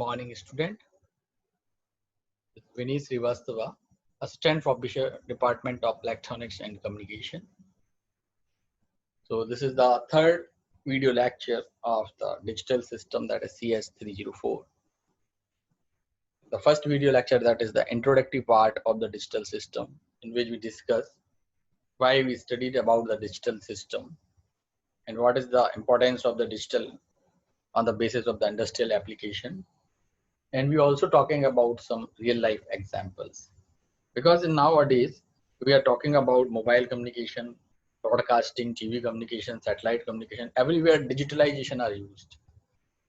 Morning, student. It's Vinny Srivastava, Assistant Professor, Department of Electronics and Communication. So this is the third video lecture of the digital system, that is CS304. The first video lecture, that is the introductory part of the digital system, in which we discuss why we studied about the digital system and what is the importance of the digital on the basis of the industrial application. And we also talking about some real life examples, because in nowadays we are talking about mobile communication, broadcasting, TV communication, satellite communication. Everywhere digitalization are used.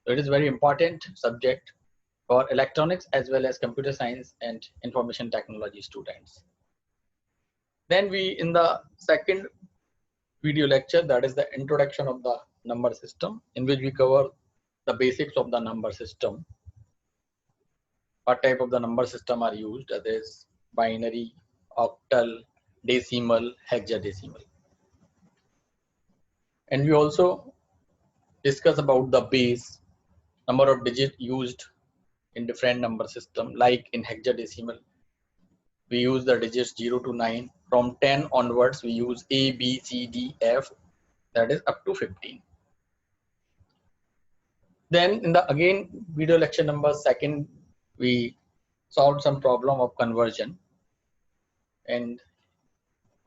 So it is very important subject for electronics as well as computer science and information technology students. Then we, in the second video lecture, that is the introduction of the number system, in which we cover the basics of the number system. What type of the number system are used? That is binary, octal, decimal, hexadecimal. And we also discuss about the base, number of digits used in different number system. Like in hexadecimal, we use the digits 0 to 9. From 10 onwards, we use A, B, C, D, F, that is up to 15. Then in the again video lecture number second, we solved some problem of conversion, and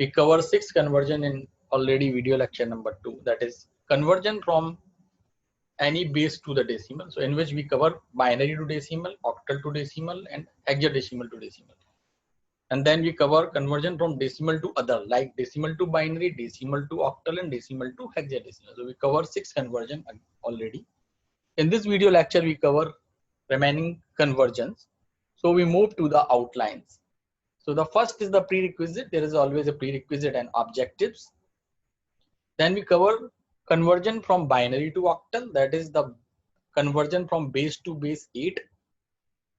we cover 6 conversion in already video lecture number 2, that is conversion from any base to the decimal. So in which we cover binary to decimal, octal to decimal, and hexadecimal to decimal. And then we cover conversion from decimal to other, like decimal to binary, decimal to octal, and decimal to hexadecimal. So we cover 6 conversion already. In this video lecture, we cover remaining conversions. So we move to the outlines. So the first is the prerequisite. There is always a prerequisite and objectives. Then we cover conversion from binary to octal, that is the conversion from base to base 8.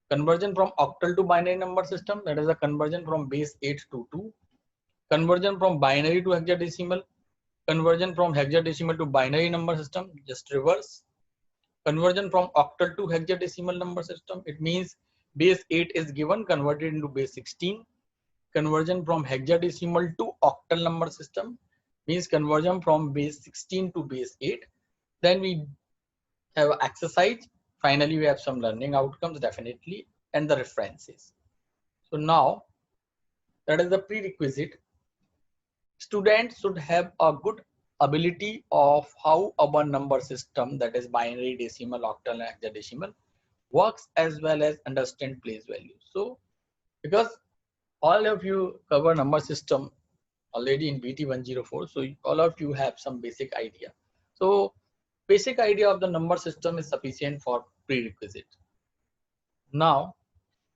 Conversion from octal to binary number system, that is the conversion from base 8 to 2. Conversion from binary to hexadecimal. Conversion from hexadecimal to binary number system, just reverse. Conversion from octal to hexadecimal number system, it means base 8 is given, converted into base 16. Conversion from hexadecimal to octal number system means conversion from base 16 to base 8. Then we have exercise. Finally, we have some learning outcomes, definitely, and the references. So now, that is the prerequisite. Students should have a good ability of how our number system, that is binary, decimal, octal, and hexadecimal, works, as well as understand place values. So because all of you cover number system already in BT 104, so all of you have some basic idea. So basic idea of the number system is sufficient for prerequisite. Now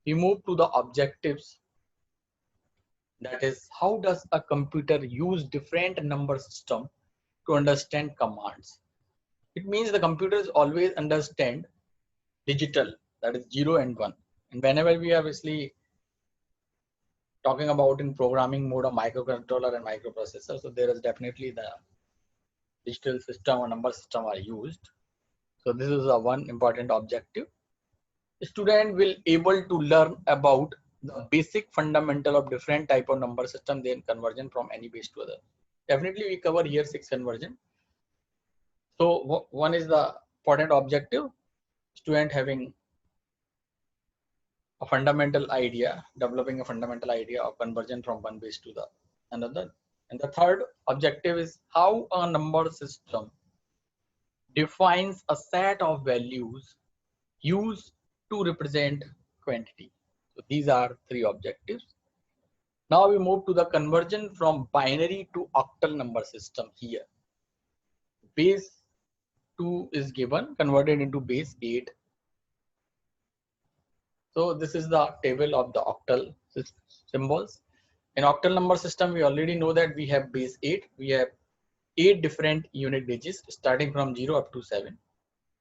we move to the objectives, that is how does a computer use different number system to understand commands. It means the computers always understand digital, that is 0 and 1, and whenever we are obviously talking about in programming mode of microcontroller and microprocessor, so there is definitely the digital system or number system are used. So this is a one important objective. The student will able to learn about the basic fundamental of different type of number system, then conversion from any base to other. Definitely we cover here 6 conversion. So one is the important objective, student having a fundamental idea, developing a fundamental idea of conversion from one base to the another. And the third objective is how a number system defines a set of values used to represent quantity. So these are 3 objectives. Now we move to the conversion from binary to octal number system here. Base 2 is given, converted into base 8. So this is the table of the octal symbols. In octal number system, we already know that we have base 8. We have 8 different unit digits starting from 0 up to 7.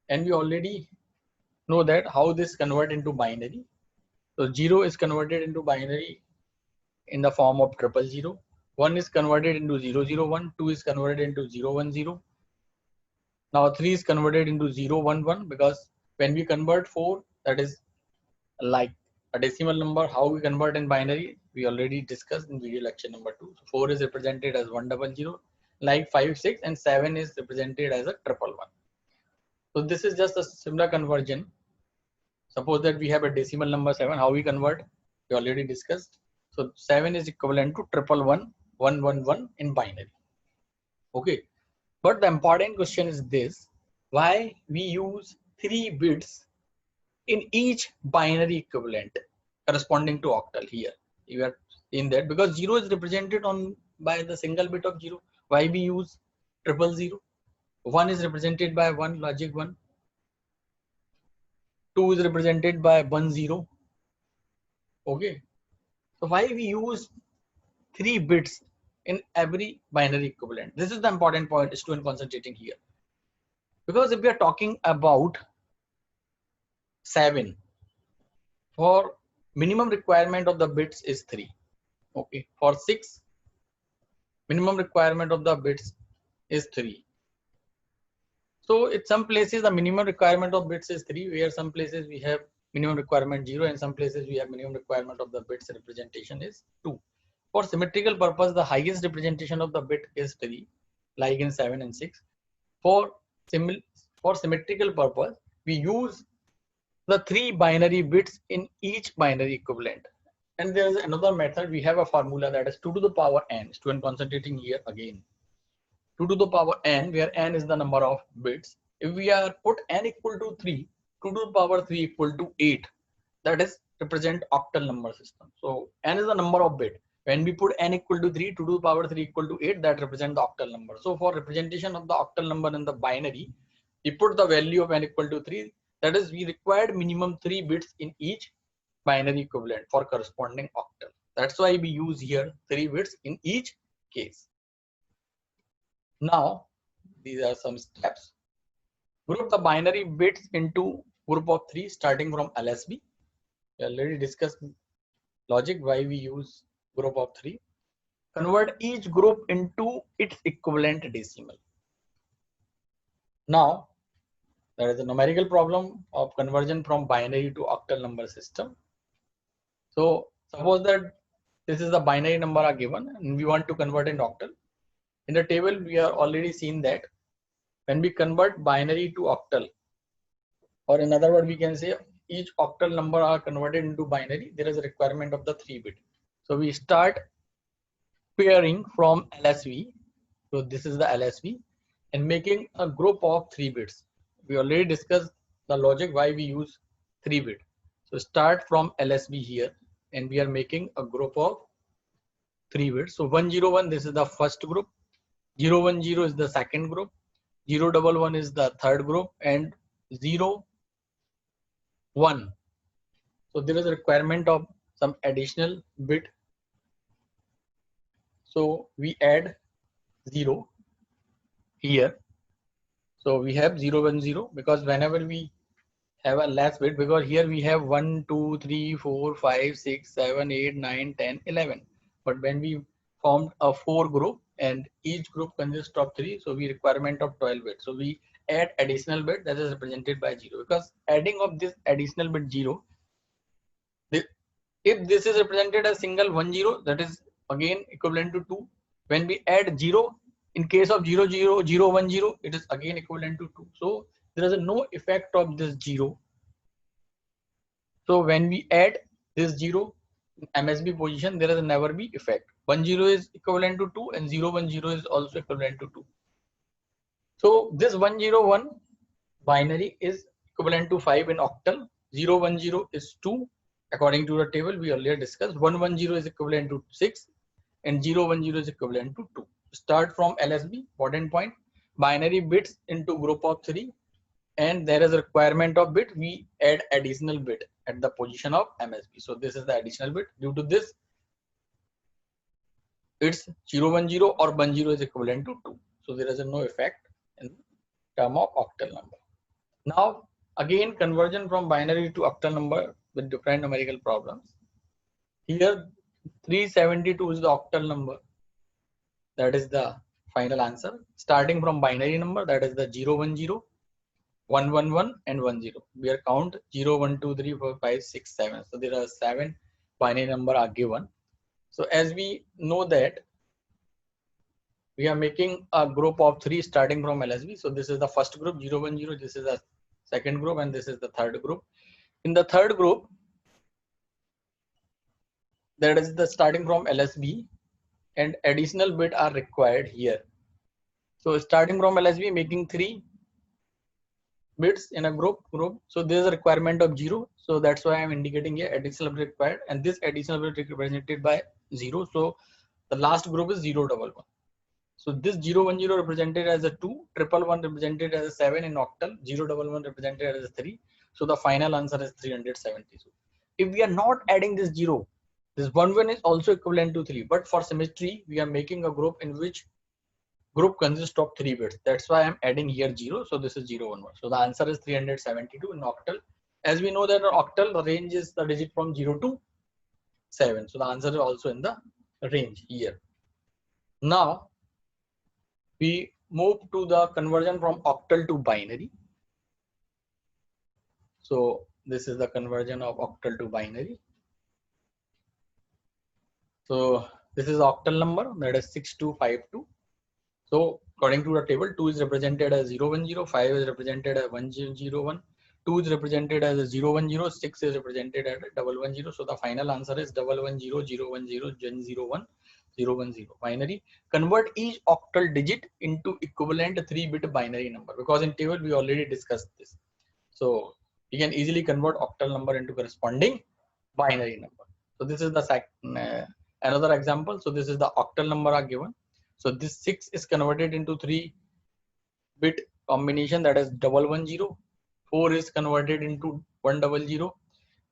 And we already know that how this convert into binary. So 0 is converted into binary in the form of 000. 1 is converted into 001. 2 is converted into 010. Now 3 is converted into 011, because when we convert 4, that is like a decimal number. How we convert in binary, we already discussed in video lecture number 2. So 4 is represented as 100, like 5, 6, and 7 is represented as a 111. So this is just a similar conversion. Suppose that we have a decimal number 7. How we convert? We already discussed. So 7 is equivalent to 111, 111 in binary. Okay. But the important question is this: why we use 3 bits in each binary equivalent corresponding to octal? Here you are in that because 0 is represented on by the single bit of 0. Why we use 000? 1 is represented by 1, logic 1. 2 is represented by 10. Okay, so why we use 3 bits in every binary equivalent? This is the important point student concentrating here, because if we are talking about 7, for minimum requirement of the bits is 3. Okay, for 6 minimum requirement of the bits is 3. So in some places the minimum requirement of bits is 3, where some places we have minimum requirement 0, and some places we have minimum requirement of the bits representation is 2. For symmetrical purpose, the highest representation of the bit is 3, like in 7 and 6. For symmetrical purpose, we use the 3 binary bits in each binary equivalent. And there is another method. We have a formula that is 2 to the power n. Student concentrating here again. 2 to the power n, where n is the number of bits. If we are put n equal to 3, 2 to the power 3 equal to 8. That is represent octal number system. So n is the number of bit. When we put n equal to 3, 2 to the power 3 equal to 8, that represent the octal number. So for representation of the octal number in the binary, we put the value of n equal to 3. That is, we required minimum 3 bits in each binary equivalent for corresponding octal. That's why we use here 3 bits in each case. Now, these are some steps. Group the binary bits into group of 3 starting from LSB. We already discussed logic why we use group of 3. Convert each group into its equivalent decimal. Now, there is a numerical problem of conversion from binary to octal number system. So suppose that this is the binary number are given and we want to convert in octal. In the table, we are already seen that when we convert binary to octal, or in other words, we can say each octal number are converted into binary, there is a requirement of the 3 bit. So we start pairing from LSB. So this is the LSB and making a group of 3 bits. We already discussed the logic why we use 3 bit. So start from LSB here and we are making a group of 3 bits. So 101, this is the first group. 010 is the second group. 011 is the third group, and 01. So there is a requirement of some additional bit. So we add 0 here. So we have 010 because whenever we have a last bit, because here we have 1, 2, 3, 4, 5, 6, 7, 8, 9, 10, 11. But when we formed a 4 group and each group consists of 3, so we requirement of 12 bits. So we add additional bit that is represented by 0, because adding of this additional bit 0, if this is represented as single 10, that is again equivalent to 2. When we add 0, in case of 010, it is again equivalent to 2. So there is no effect of this 0. So when we add this 0 in MSB position, there is never be effect. 10 is equivalent to 2 and 010 is also equivalent to 2. So this 101 binary is equivalent to 5 in octal. 010 is 2 according to the table we earlier discussed. 110 is equivalent to 6 and 010 is equivalent to 2. Start from LSB, important point, binary bits into group of 3, and there is a requirement of bit, we add additional bit at the position of MSB. So this is the additional bit. Due to this, it's 010 or 10 is equivalent to 2. So there is no effect in term of octal number. Now again, conversion from binary to octal number with different numerical problems. Here 372 is the octal number. That is the final answer. Starting from binary number, that is the 010. 111 and 10. We are count 0, 1, 2, 3, 4, 5, 6, 7. So there are 7 binary number are given. So as we know that we are making a group of 3 starting from LSB. So this is the first group 0, 1, 0. This is the second group and this is the third group. In the third group, that is the starting from LSB and additional bit are required here. So starting from LSB, making 3 bits in a group. So there is a requirement of 0. So that's why I'm indicating here additional bit required, and this additional bit represented by 0. So the last group is 0, 1, 1. So this 0, 1, 0 represented as a 2, 1, 1 represented as a 7 in octal, 0, 1, 1 represented as a 3. So the final answer is 370. So if we are not adding this 0, this 1, 1 is also equivalent to 3. But for symmetry, we are making a group in which group consists of 3 bits. That's why I'm adding here 0. So this is 0, 1, 1. So the answer is 372 in octal. As we know that in octal, the range is the digit from 0 to 7. So the answer is also in the range here. Now we move to the conversion from octal to binary. So this is the conversion of octal to binary. So this is octal number, that is 6252. So according to the table, 2 is represented as 010, 5 is represented as 1001, 2 is represented as 010, 6 is represented as 110. So the final answer is 110, 010, 01, 010. Binary. Convert each octal digit into equivalent 3-bit binary number, because in table we already discussed this. So you can easily convert octal number into corresponding binary number. So this is the another example. So this is the octal number are given. So this 6 is converted into 3-bit combination, that is 110. 4 is converted into 100.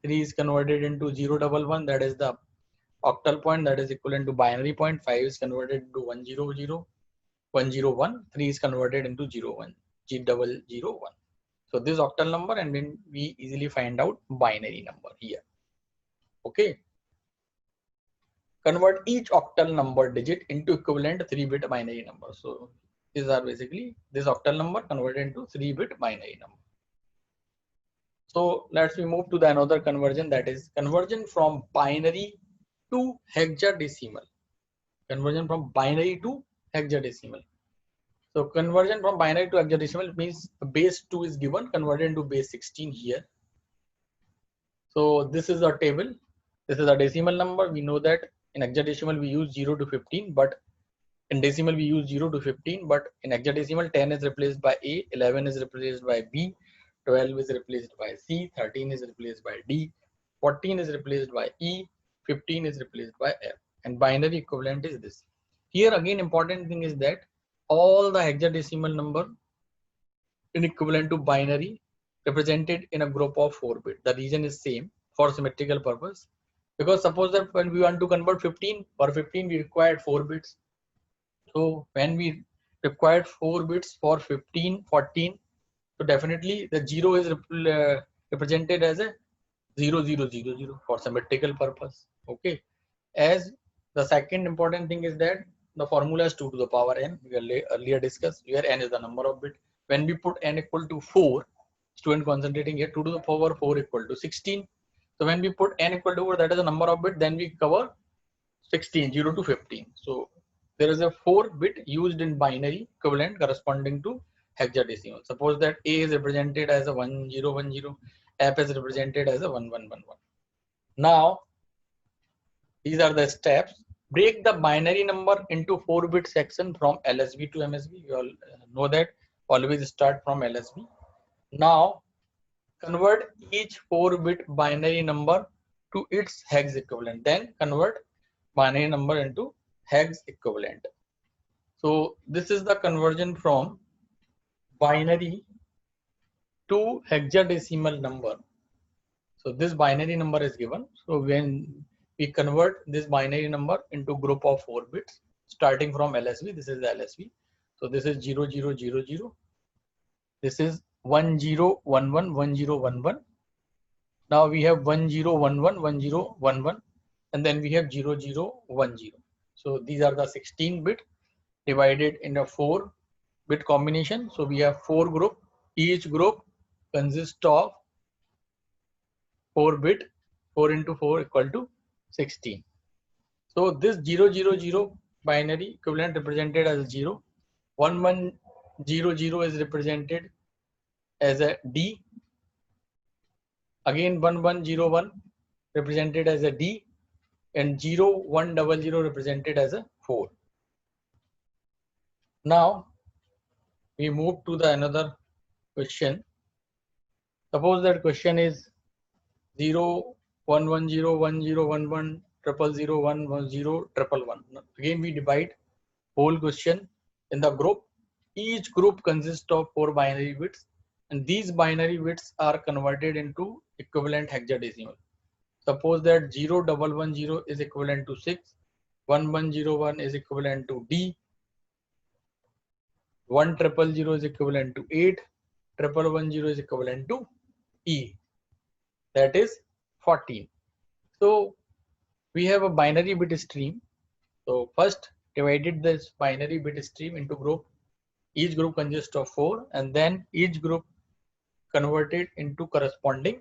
3 is converted into 011, that is the octal point, that is equivalent to binary point. 5 is converted into 100, 101. 3 is converted into 01, 001. So this octal number, and then we easily find out binary number here. Okay. Convert each octal number digit into equivalent 3-bit binary number. So these are basically this octal number converted into 3-bit binary number. So let's move to the another conversion, that is conversion from binary to hexadecimal. Conversion from binary to hexadecimal. So conversion from binary to hexadecimal means base 2 is given, converted into base 16 here. So this is a table. This is a decimal number. We know that in hexadecimal we use 0 to 15, but in decimal we use 0 to 15, but in hexadecimal 10 is replaced by A, 11 is replaced by B, 12 is replaced by C, 13 is replaced by D, 14 is replaced by E, 15 is replaced by F, and binary equivalent is this. Here again important thing is that all the hexadecimal number in equivalent to binary represented in a group of 4 bit. The reason is same for symmetrical purpose, because suppose that when we want to convert 15, for 15 we required 4 bits. So when we required 4 bits for 15, 14, so definitely the 0 is represented as a 0, 0, 0, 0 for symmetrical purpose. Okay. As the second important thing is that the formula is 2 to the power n. We earlier discussed where n is the number of bit. When we put n equal to 4, student concentrating here, 2 to the power 4 equal to 16. So when we put n equal to 4, that is the number of bit, then we cover 16, 0 to 15. So there is a 4-bit used in binary equivalent corresponding to hexadecimal. Suppose that A is represented as a 1010, F is represented as a 1111. Now these are the steps. Break the binary number into 4-bit section from LSB to MSB. You all know that always start from LSB. Now convert each 4-bit binary number to its hex equivalent. Then convert binary number into hex equivalent. So this is the conversion from binary to hexadecimal number. So this binary number is given. So when we convert this binary number into group of 4 bits starting from LSB, this is the LSB. So this is 0000. This is 1011, 1011. Now we have 1011, 1011, and then we have 0010. So these are the 16 bit divided in a 4-bit combination. So we have 4 group. Each group consists of 4 bit, 4 into 4 equal to 16. So this 0, 0, 0 binary equivalent represented as a 0. 1, 1, 0, 0 is represented as a D. Again 1, 1, 0, 1 represented as a D, and 0, 1, 0, 0 represented as a 4. Now we move to the another question. Suppose that question is 0, 1, 1, 0, 1, 0, 1, 1, 0, 0, 1, 1, 0, 1, 1. Again we divide whole question in the group. Each group consists of 4 binary bits, and these binary bits are converted into equivalent hexadecimal. Suppose that 0, 1, 1, 0 is equivalent to 6, 1, 1, 0, 1 is equivalent to D, 1, 0, 0 is equivalent to 8, 1, 1, 0 is equivalent to E, that is 14. So we have a binary bit stream. So first divided this binary bit stream into group. Each group consists of 4, and then each group converted into corresponding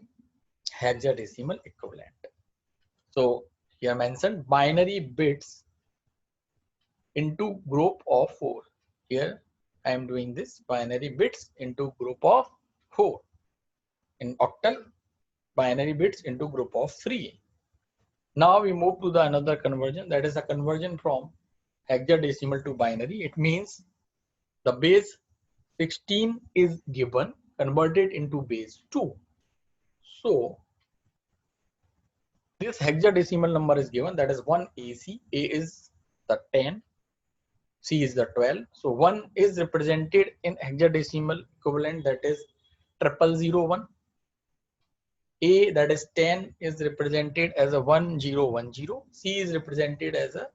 hexadecimal equivalent. So here mentioned binary bits into group of 4. Here I am doing this binary bits into group of 4. In octal, binary bits into group of 3. Now we move to the another conversion, that is a conversion from hexadecimal to binary. It means the base 16 is given, converted into base 2. So this hexadecimal number is given, that is 1 AC. A is the 10, C is the 12. So 1 is represented in hexadecimal equivalent, that is 0001. A, that is 10, is represented as a 1010. C is represented as a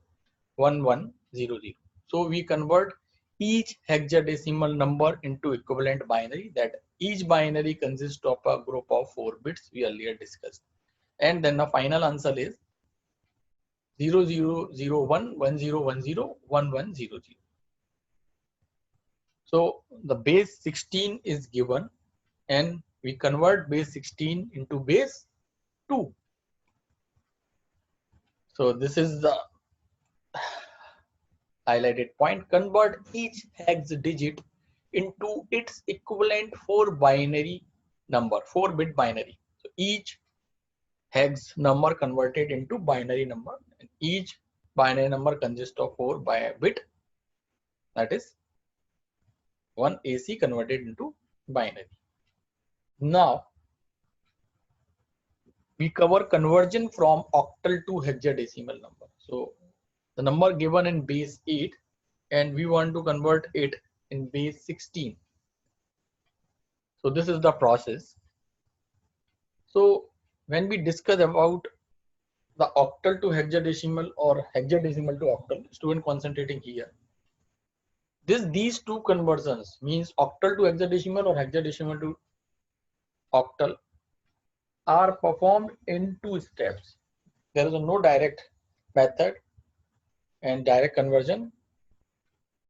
1100. So we convert each hexadecimal number into equivalent binary, that each binary consists of a group of 4 bits we earlier discussed. And then the final answer is 0001, 1010, 1100. So the base 16 is given, and we convert base 16 into base 2. So this is the highlighted point. Convert each hex digit into its equivalent 4 binary number, 4 bit binary. So each hex number converted into binary number, and each binary number consists of 4 by a bit, that is 1 AC converted into binary. Now we cover conversion from octal to hexadecimal number. So the number given in base 8, and we want to convert it in base 16. So this is the process. So when we discuss about the octal to hexadecimal or hexadecimal to octal, student concentrating here. These two conversions means octal to hexadecimal or hexadecimal to octal are performed in 2 steps. There is no direct method and direct conversion.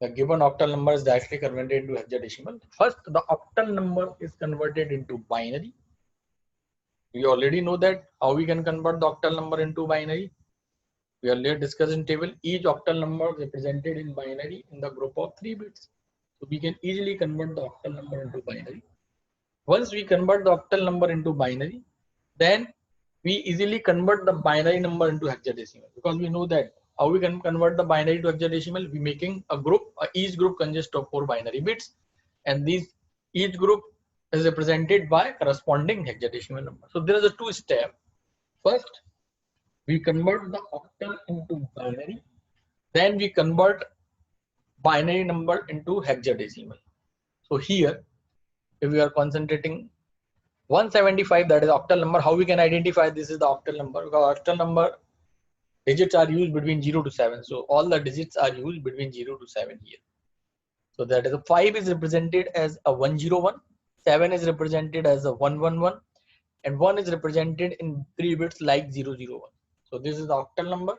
The given octal number is directly converted into hexadecimal. First, the octal number is converted into binary. We already know that how we can convert the octal number into binary. We earlier discussed in table, each octal number represented in binary in the group of 3 bits. So we can easily convert the octal number into binary. Once we convert the octal number into binary, then we easily convert the binary number into hexadecimal, because we know that how we can convert the binary to hexadecimal. We making a group, each group consists of 4 binary bits, and each group is represented by corresponding hexadecimal number. So there is a 2 step. First, we convert the octal into binary, then we convert binary number into hexadecimal. So here, if we are concentrating 175, that is octal number, how we can identify this is the octal number? Because octal number digits are used between 0 to 7. So all the digits are used between 0 to 7 here. So that is a 5 is represented as a 101, 7 is represented as a 111, and 1 is represented in 3 bits like 001. So this is the octal number.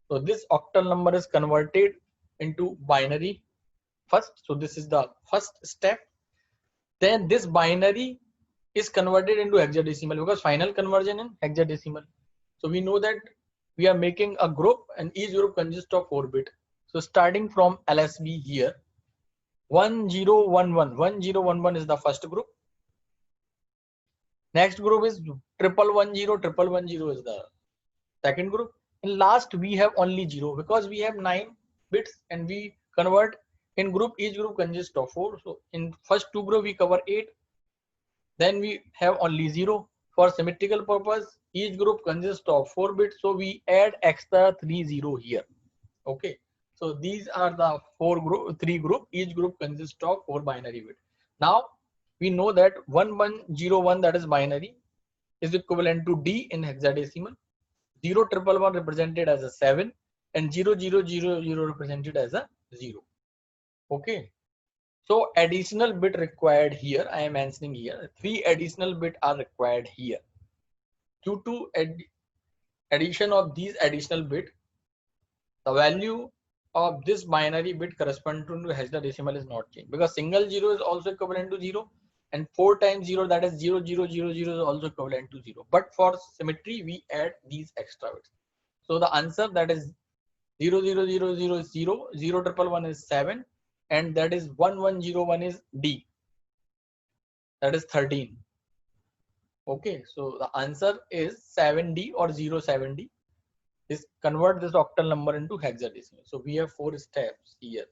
So this octal number is converted into binary first. So this is the first step. then this binary is converted into hexadecimal because final conversion in hexadecimal. So we know that we are making a group and each group consists of 4 bit. So starting from LSB here, 1011, 1011 is the first group. Next group is 1110, 1110 is the second group. In last we have only 0 because we have 9 bits and we convert in group, each group consists of 4. So in first 2 group we cover 8. Then we have only 0. For symmetrical purpose, each group consists of 4 bits. So we add extra 30 here. Okay. So these are the 3 group. Each group consists of 4 binary bits. Now we know that 1101, that is binary, is equivalent to D in hexadecimal. 0111 represented as a 7 and 0000 represented as a 0. Okay. So additional bit required here, I am mentioning here, 3 additional bit are required here. Due to addition of these additional bit, the value of this binary bit corresponding to hexadecimal is not changed because single 0 is also equivalent to 0 and 4 times 0, that is 0000 is also equivalent to 0. But for symmetry, we add these extra bits. So the answer, that is 0000 is 0, 0111 is 7, and that is 1101 is D, that is 13. Okay, so the answer is 7D or 07D. Is convert this octal number into hexadecimal. So we have 4 steps here.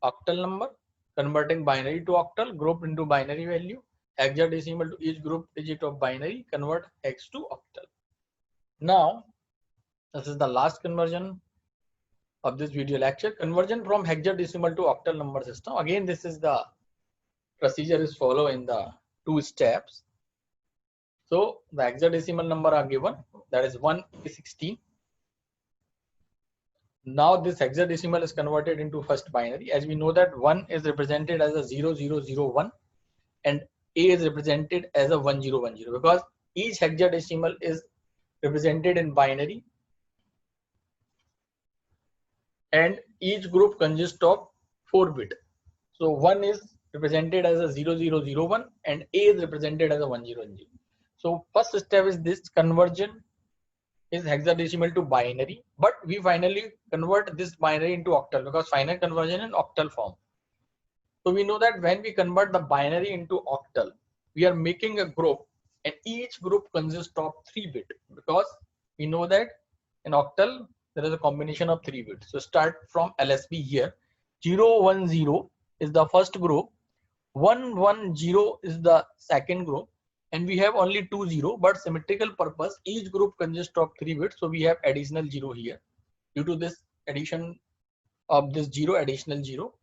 Octal number, converting binary to octal, group into binary value, hexadecimal to each group digit of binary, convert hex to octal. Now, this is the last conversion of this video lecture. Conversion from hexadecimal to octal number system. Again, this is the procedure is follow in the 2 steps. So the hexadecimal number are given, that is 1A16. Now this hexadecimal is converted into first binary. As we know that 1 is represented as a 0001 and A is represented as a 1010 because each hexadecimal is represented in binary and each group consists of 4 bit. So 1 is represented as a 0001 and A is represented as a 1010. So first step is this conversion is hexadecimal to binary, but we finally convert this binary into octal because final conversion in octal form. So we know that when we convert the binary into octal, we are making a group and each group consists of 3 bit because we know that in octal there is a combination of 3 bits. So start from LSB here. 010 is the first group, 110 is the second group, and we have only 20, but symmetrical purpose each group consists of 3 bits, so we have additional 0 here. Due to this addition of this 0, additional 0,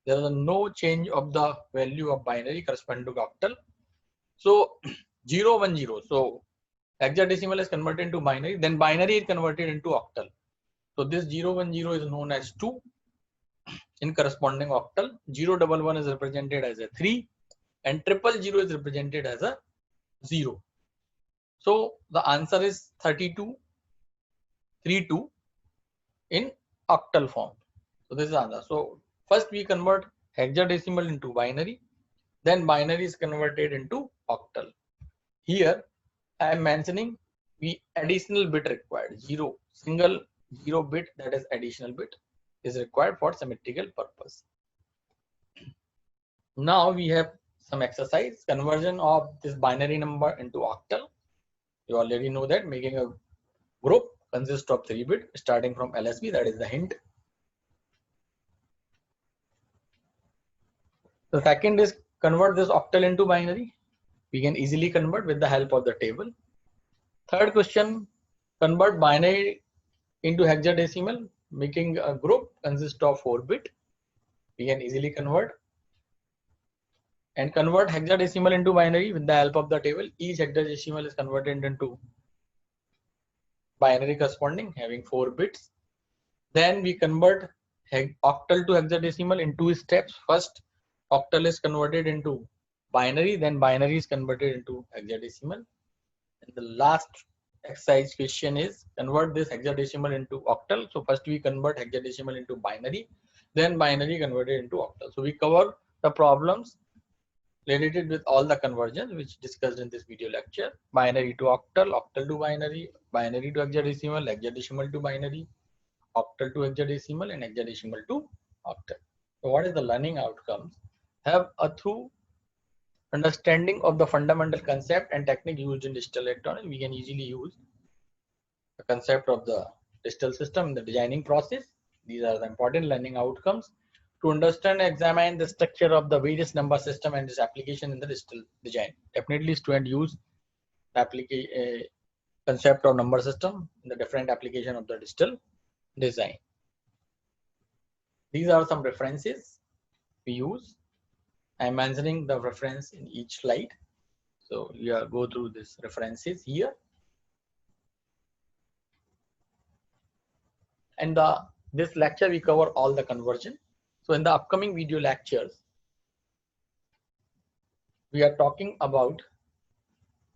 there is no change of the value of binary corresponding to octal. So 010, so hexadecimal is converted into binary, then binary is converted into octal. So this 010 is known as 2 in corresponding octal. 011 is represented as a 3 and 000 is represented as a 0. So the answer is 32, 32 in octal form. So this is the answer. So first we convert hexadecimal into binary, then binary is converted into octal. Here I am mentioning we additional bit required, 0, single 0 bit, that is additional bit is required for symmetrical purpose. Now we have some exercise, conversion of this binary number into octal. You already know that making a group consists of 3 bit starting from LSB, that is the hint. The second is convert this octal into binary. We can easily convert with the help of the table. Third question, convert binary into hexadecimal, making a group consists of 4 bit. We can easily convert. And convert hexadecimal into binary with the help of the table. Each hexadecimal is converted into binary corresponding having 4 bits. Then we convert octal to hexadecimal in 2 steps. First, octal is converted into binary, then binary is converted into hexadecimal. And the last exercise question is convert this hexadecimal into octal. So first we convert hexadecimal into binary, then binary converted into octal. So we cover the problems related with all the conversions which discussed in this video lecture: binary to octal, octal to binary, binary to hexadecimal, hexadecimal to binary, octal to hexadecimal, and hexadecimal to octal. So what is the learning outcomes? Have a through understanding of the fundamental concept and technique used in digital electronics, we can easily use the concept of the digital system in the designing process. These are the important learning outcomes. To understand and examine the structure of the various number system and its application in the digital design. Definitely student use the concept of number system in the different application of the digital design. These are some references we use. I am mentioning the reference in each slide. So you go through these references here. And this lecture we cover all the conversion. So in the upcoming video lectures, we are talking about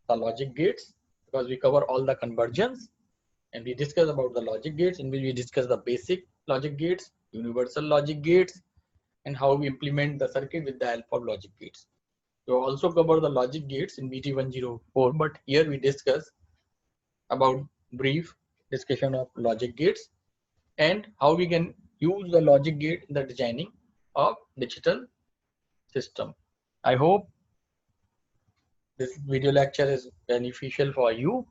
the logic gates, because we cover all the conversions, and we discuss about the logic gates, in which we discuss the basic logic gates, universal logic gates, and how we implement the circuit with the help of logic gates. We also cover the logic gates in BT 104, but here we discuss about brief discussion of logic gates and how we can use the logic gate in the designing of digital system. I hope this video lecture is beneficial for you.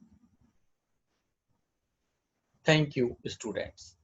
Thank you, students.